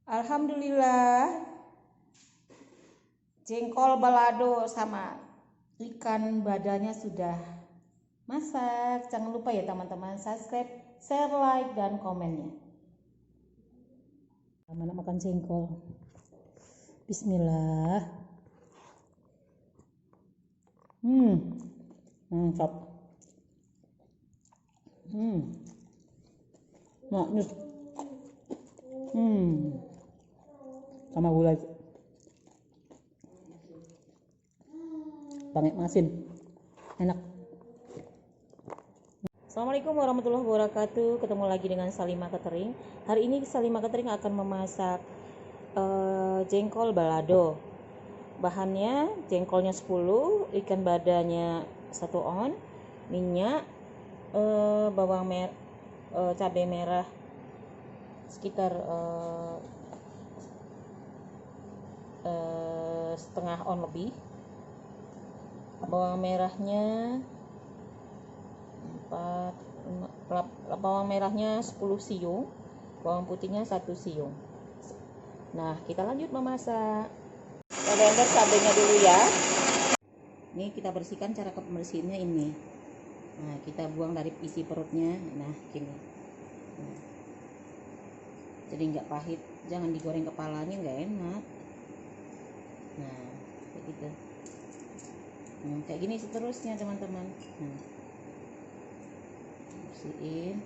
Alhamdulillah, jengkol balado sama ikan badanya sudah masak. Jangan lupa ya teman-teman, subscribe, share, like, dan komennya. Mana makan jengkol. Bismillah. Mantap. Maknyus. Sama gulai. Pakai masin. Enak. Assalamualaikum warahmatullahi wabarakatuh. Ketemu lagi dengan Salima Catering. Hari ini Salima Catering akan memasak jengkol balado. Bahannya jengkolnya 10, ikan badanya 1 on, minyak, bawang merah, cabai merah sekitar setengah on lebih, bawang merahnya 10 siung, bawang putihnya 1 siung. Nah, kita lanjut memasak. Kita blender cabenya dulu ya. Ini kita bersihkan, cara pembersihannya ini. Nah, kita buang dari isi perutnya. Nah, gini. Nah, jadi nggak pahit. Jangan digoreng kepalanya, nggak enak. Nah, kayak gitu. Kayak gini seterusnya teman-teman. Nah, bersihin.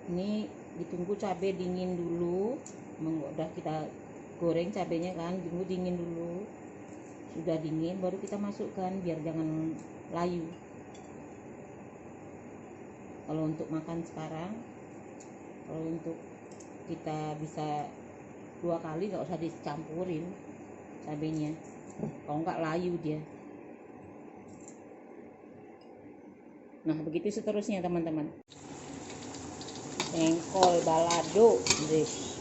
Ini ditunggu cabai dingin dulu. Udah kita goreng cabenya kan, tunggu dingin dulu. Sudah dingin baru kita masukkan biar jangan layu. Kalau untuk makan sekarang, kalau untuk kita bisa 2 kali, nggak usah dicampurin cabenya, kalau nggak layu dia. Nah, begitu seterusnya teman-teman. Jengkol balado,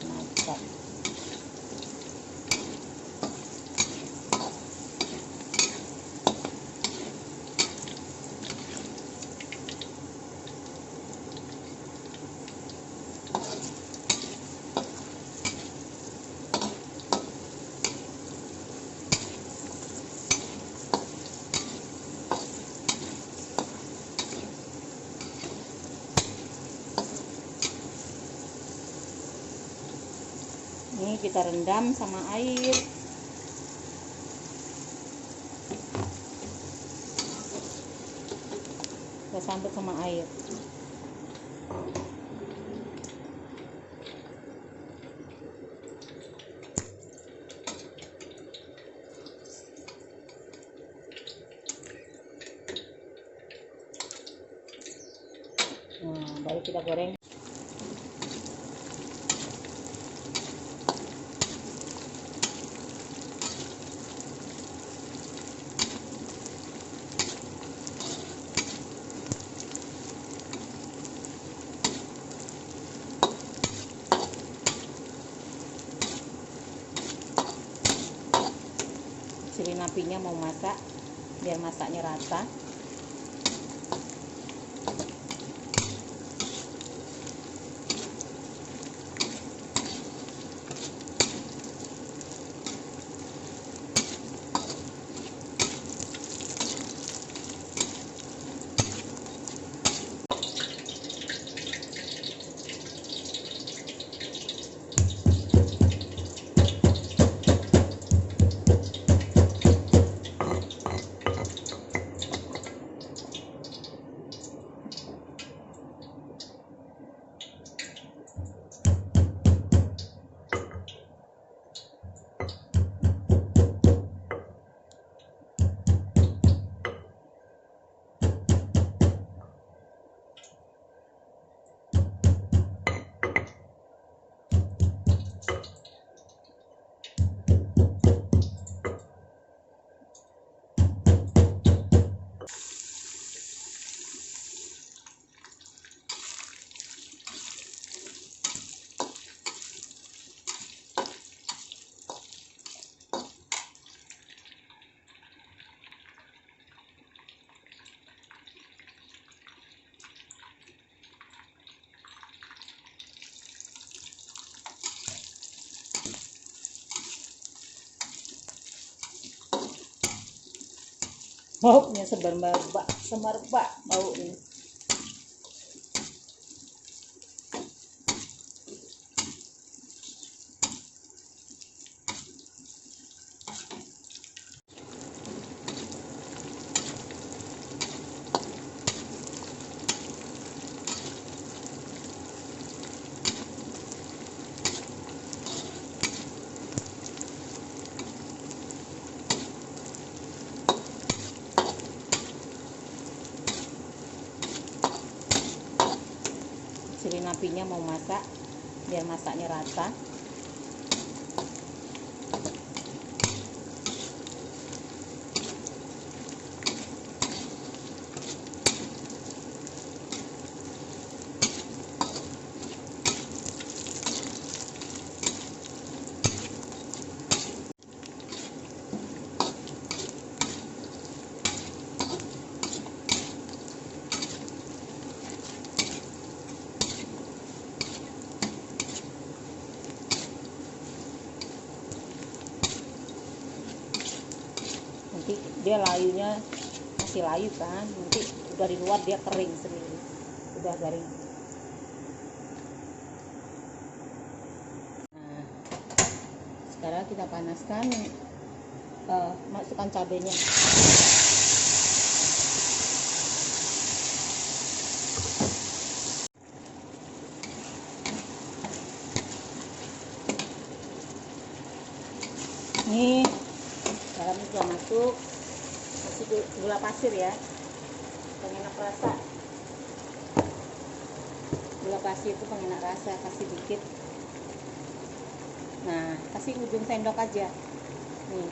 mantap. Ini kita rendam sama air. Kita sambut sama air. Nah, baru kita goreng. Kecilin apinya mau masak biar masaknya rata. Baunya semerbak, semerbak baunya. Kecilin apinya mau masak biar masaknya rata. Nanti dia layunya masih layu kan, nanti dari luar dia kering sendiri, udah garing. Nah, sekarang kita panaskan, masukkan cabenya. Nih garamnya sudah masuk, kasih gula pasir ya, pengenak rasa. Gula pasir itu pengenak rasa, kasih dikit. Nah, kasih ujung sendok aja nih.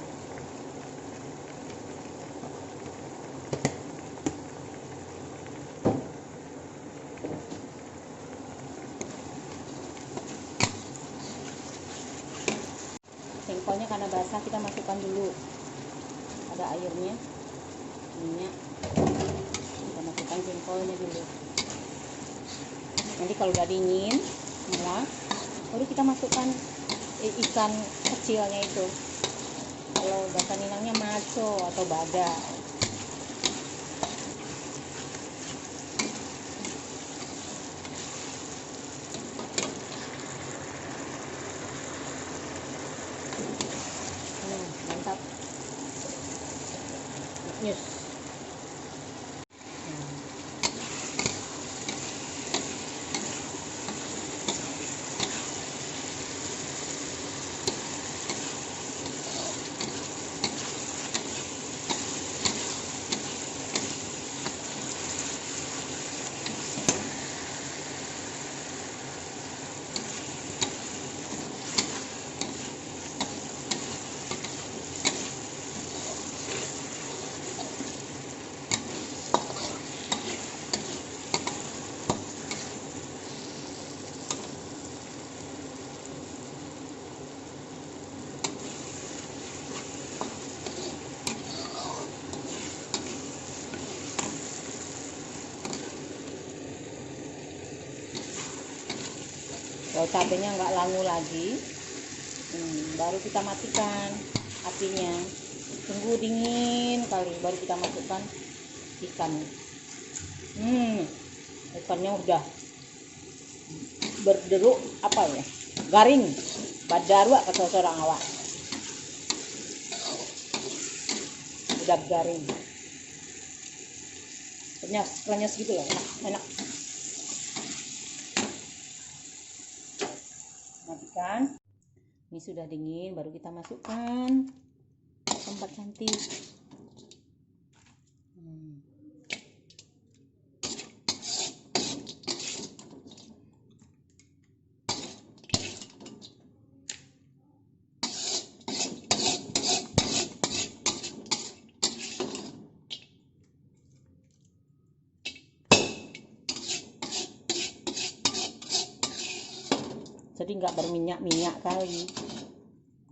Jengkolnya karena basah kita masukkan dulu, ada airnya, minyak, kita masukkan jengkolnya dulu. Nanti kalau udah dingin semua, baru kita masukkan ikan kecilnya itu. Kalau bahasa Minangnya maco atau bada. Mantap. Yes. Kalau cabenya nggak langu lagi, baru kita matikan apinya. Tunggu dingin kali, baru kita masukkan ikan. Ikannya udah berderuk apa ya? Garing. Badarua kata seorang awak. Udah garing. Renyes gitu ya, enak. Matikan. Ini sudah dingin, baru kita masukkan tempat cantik. Jadi nggak berminyak-minyak kali.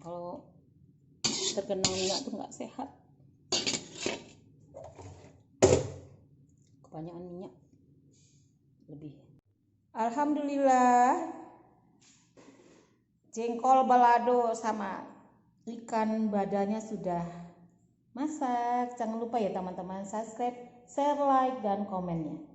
Kalau terkena minyak tuh nggak sehat. Kebanyakan minyak lebih. Alhamdulillah, jengkol balado sama ikan badanya sudah masak. Jangan lupa ya teman-teman subscribe, share, like, dan komennya.